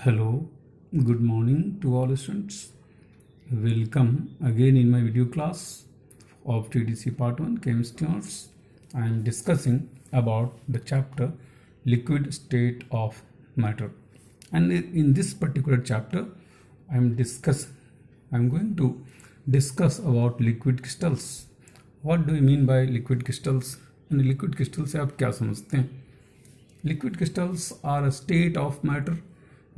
Hello, good morning to all students. Welcome again in my video class of TDC Part 1 Chemistry Notes. I am discussing about the chapter Liquid State of Matter. And in this particular chapter, I'm going to discuss about liquid crystals. What do you mean by liquid crystals? And liquid crystals से आप क्या समझते हैं? Liquid crystals are a state of matter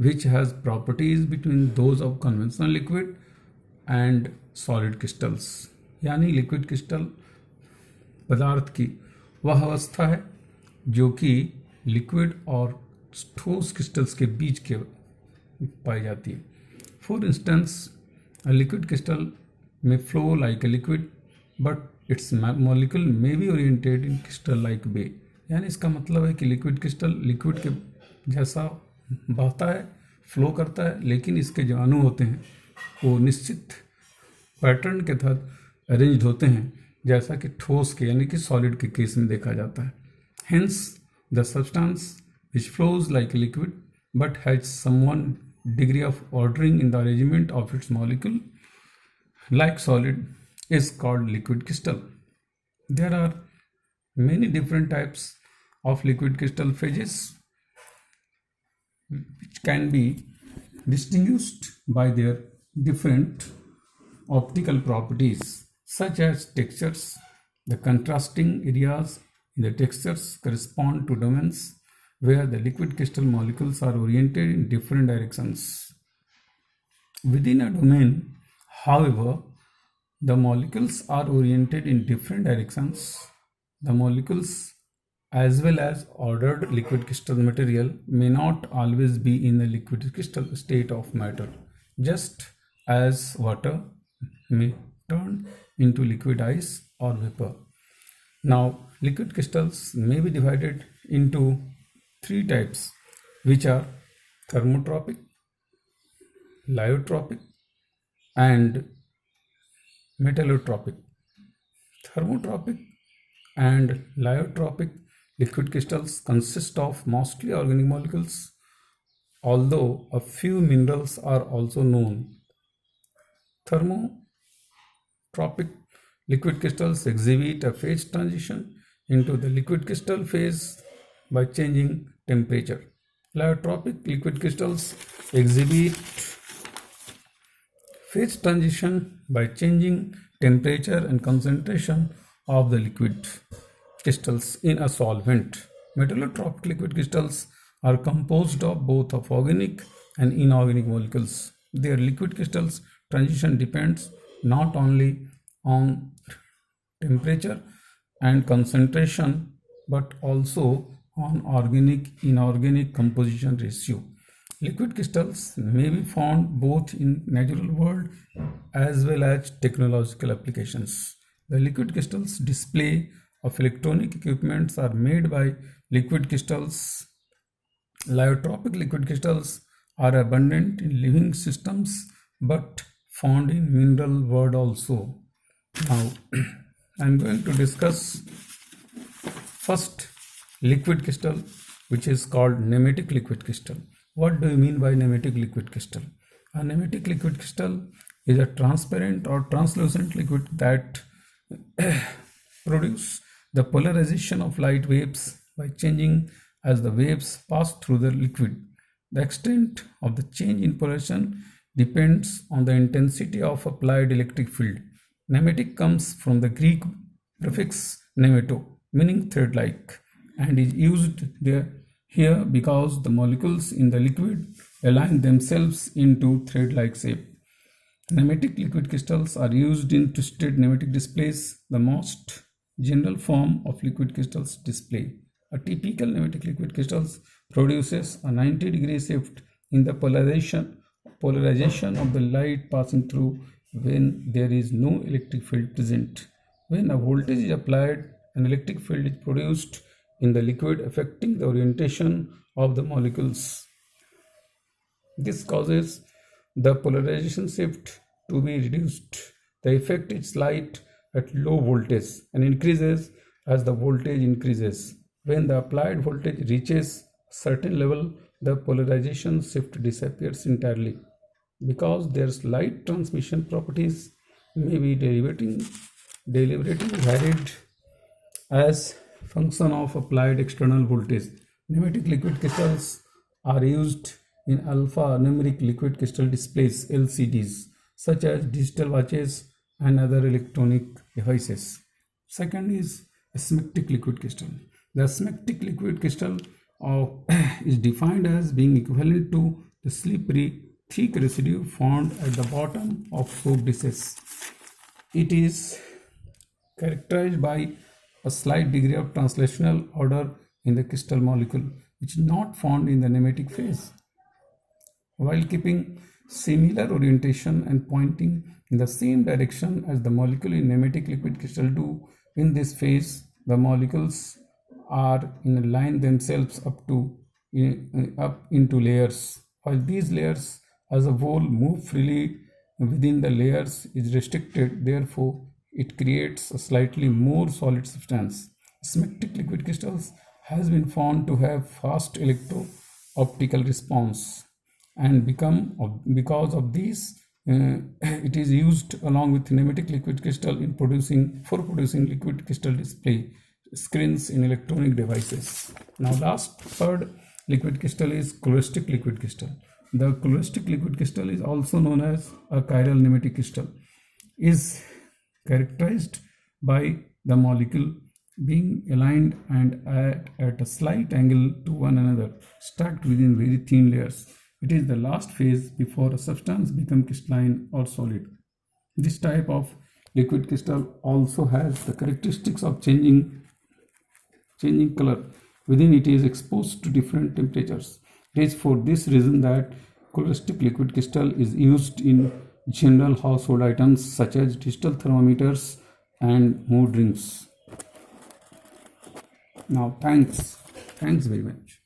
which has properties between those of conventional liquid and solid crystals. यानी liquid crystal पदार्थ की वह अवस्था है जो कि लिक्विड और ठोस क्रिस्टल्स के बीच के पाई जाती है. For instance a liquid crystal may flow like a liquid but its molecule may be oriented in crystal like way. यानी इसका मतलब है कि लिक्विड क्रिस्टल लिक्विड के जैसा बहता है, फ्लो करता है, लेकिन इसके जो अणु होते हैं वो निश्चित पैटर्न के तहत अरेंज्ड होते हैं जैसा कि ठोस के यानी कि सॉलिड के केस में देखा जाता है. Hence the substance which flows like liquid but has someone degree of ordering in the arrangement of its molecule like solid is called liquid crystal. There are many different types of liquid crystal phases which can be distinguished by their different optical properties such as textures. The contrasting areas in the textures correspond to domains where the liquid crystal molecules are oriented in different directions. Within a domain, however, the molecules are oriented in different directions. The molecules as well as ordered liquid crystal material may not always be in the liquid crystal state of matter, just as water may turn into liquid ice or vapor. Now, liquid crystals may be divided into three types, which are thermotropic, lyotropic, and metallotropic. Thermotropic and lyotropic liquid crystals consist of mostly organic molecules, although a few minerals are also known. Thermotropic liquid crystals exhibit a phase transition into the liquid crystal phase by changing temperature. Lyotropic liquid crystals exhibit phase transition by changing temperature and concentration of the liquid crystals in a solvent. Metallotropic liquid crystals are composed of both of organic and inorganic molecules. Their liquid crystals transition depends not only on temperature and concentration but also on organic-inorganic composition ratio. Liquid crystals may be found both in natural world as well as technological applications. The liquid crystals display of electronic equipments are made by liquid crystals. Lyotropic liquid crystals are abundant in living systems but found in mineral world also. Now, I am going to discuss first liquid crystal, which is called nematic liquid crystal. What do you mean by nematic liquid crystal? A nematic liquid crystal is a transparent or translucent liquid that produce the polarization of light waves by changing as the waves pass through the liquid. The extent of the change in polarization depends on the intensity of applied electric field. Nematic comes from the Greek prefix nemato, meaning thread-like, and is used here because the molecules in the liquid align themselves into thread-like shape. Nematic liquid crystals are used in twisted nematic displays, the most general form of liquid crystals display. A typical nematic liquid crystals produces a 90-degree shift in the polarization of the light passing through when there is no electric field present. When a voltage is applied, an electric field is produced in the liquid affecting the orientation of the molecules. This causes the polarization shift to be reduced. The effect is slight at low voltage and increases as the voltage increases. When the applied voltage reaches a certain level, the polarization shift disappears entirely because their light transmission properties may be deliberately varied as function of applied external voltage. Nematic liquid crystals are used in alpha-numeric liquid crystal displays LCDs such as digital watches and other electronic devices. Second is asymmetric liquid crystal. The asymmetric liquid crystal is defined as being equivalent to the slippery thick residue found at the bottom of soap dishes. It is characterized by a slight degree of translational order in the crystal molecule, which is not found in the nematic phase. While keeping similar orientation and pointing in the same direction as the molecule in nematic liquid crystal do, in this phase, the molecules are in a line themselves up into layers. While these layers as a whole move freely within the layers is restricted, therefore it creates a slightly more solid substance. Symmetric liquid crystals has been found to have fast electro-optical response, and because of this it is used along with nematic liquid crystal in producing liquid crystal display screens in electronic devices. Now last third liquid crystal is cholestic liquid crystal. The cholestic liquid crystal is also known as a chiral nematic crystal. Is characterized by the molecule being aligned and at a slight angle to one another, stacked within very thin layers. It is the last phase before a substance becomes crystalline or solid. This type of liquid crystal also has the characteristics of changing color within it is exposed to different temperatures. It is for this reason that cholestic liquid crystal is used in general household items such as digital thermometers and mood rings. Now thanks very much.